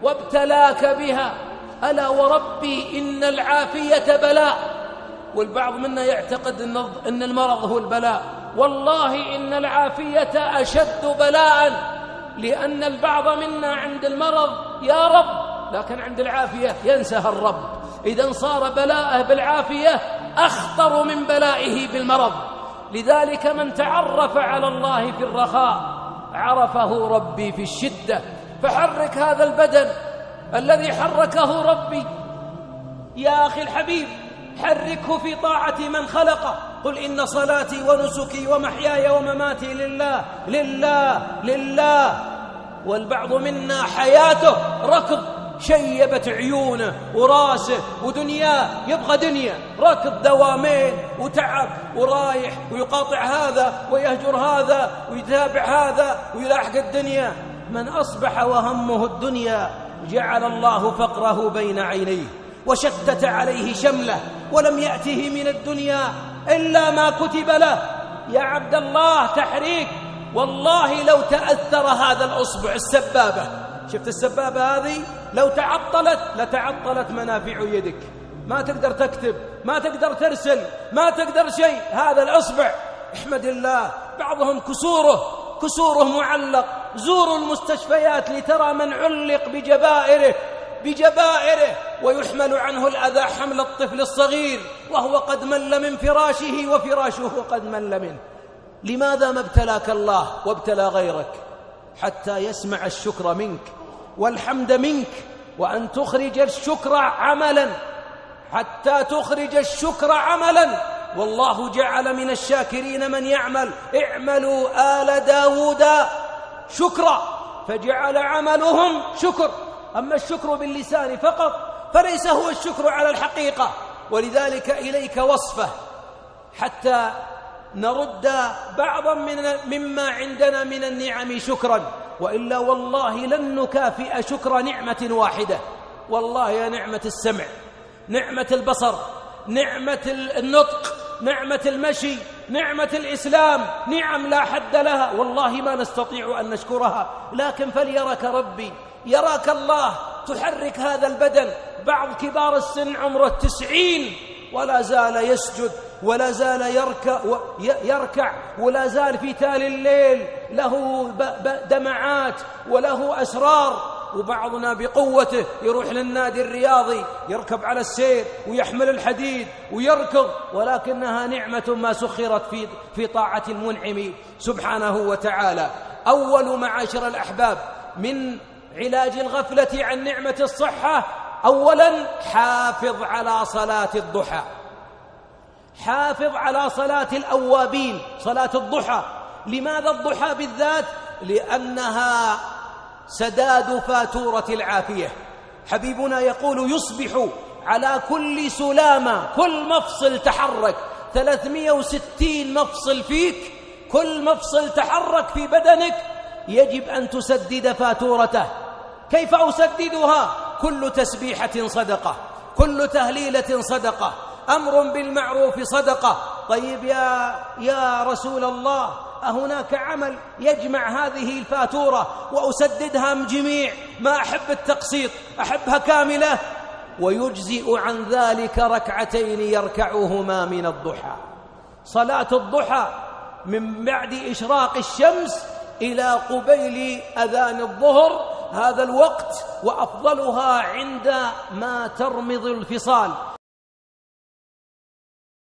وابتلاك بها. ألا وربي إن العافية بلاء. والبعض منا يعتقد أن المرض هو البلاء. والله إن العافية أشد بلاء، لأن البعض منا عند المرض يا رب، لكن عند العافية ينسها الرب. إذن صار بلاءه بالعافية أخطر من بلائه بالمرض. لذلك من تعرف على الله في الرخاء عرفه ربي في الشدة. فحرك هذا البدن الذي حركه ربي يا أخي الحبيب، حركه في طاعة من خلقه. قل إن صلاتي ونسكي ومحياي ومماتي لله لله لله. والبعض منا حياته ركض، شيبت عيونه وراسه ودنياه، يبغى دنيا، ركض دوامين وتعب ورايح ويقاطع هذا ويهجر هذا ويتابع هذا ويلاحق الدنيا. من أصبح وهمه الدنيا جعل الله فقره بين عينيه وشتت عليه شمله، ولم يأته من الدنيا إلا ما كتب له. يا عبد الله تحريك. والله لو تأثر هذا الأصبع، السبابة، شفت السبابة هذه لو تعطلت لتعطلت منافع يدك، ما تقدر تكتب، ما تقدر ترسل، ما تقدر شيء. هذا الأصبع احمد الله. بعضهم كسوره معلق. زوروا المستشفيات لترى من علق بجبائره ويحمل عنه الأذى حمل الطفل الصغير وهو قد مل من فراشه وفراشه قد مل منه. لماذا ما ابتلاك الله وابتلى غيرك؟ حتى يسمع الشكر منك والحمد منك، وأن تخرج الشكر عملا، حتى تخرج الشكر عملا. والله جعل من الشاكرين من يعمل اعملوا آل داود شكرا، فجعل عملهم شكر. أما الشكر باللسان فقط فليس هو الشكر على الحقيقة. ولذلك إليك وصفه حتى نرد بعضا مما عندنا من النعم شكرا، وإلا والله لن نكافئ شكر نعمة واحدة. والله يا نعمة السمع، نعمة البصر، نعمة النطق، نعمة المشي، نعمة الإسلام، نعم لا حد لها، والله ما نستطيع أن نشكرها. لكن فليرك ربي، يراك الله تحرك هذا البدن. بعض كبار السن عمره 90 ولا زال يسجد ولا زال يركع ولا زال في تال الليل، له دمعات وله أسرار. وبعضنا بقوته يروح للنادي الرياضي، يركب على السير ويحمل الحديد ويركض، ولكنها نعمة ما سخرت في طاعة المنعم سبحانه وتعالى. أول معاشر الأحباب من علاج الغفلة عن نعمة الصحة، أولا حافظ على صلاة الضحى، حافظ على صلاة الأوابين، صلاة الضحى. لماذا الضحى بالذات؟ لأنها سداد فاتورة العافية. حبيبنا يقول يصبح على كل سلامة، كل مفصل تحرك، 360 مفصل فيك، كل مفصل تحرك في بدنك يجب أن تسدد فاتورته. كيف أسددها؟ كل تسبيحة صدقة، كل تهليلة صدقة، أمر بالمعروف صدقة. طيب يا رسول الله، أهناك عمل يجمع هذه الفاتورة وأسددها من جميع؟ ما أحب التقسيط، أحبها كاملة. ويجزئ عن ذلك ركعتين يركعهما من الضحى. صلاة الضحى من بعد إشراق الشمس إلى قبيل أذان الظهر، هذا الوقت، وأفضلها عند ما ترمض الفصال،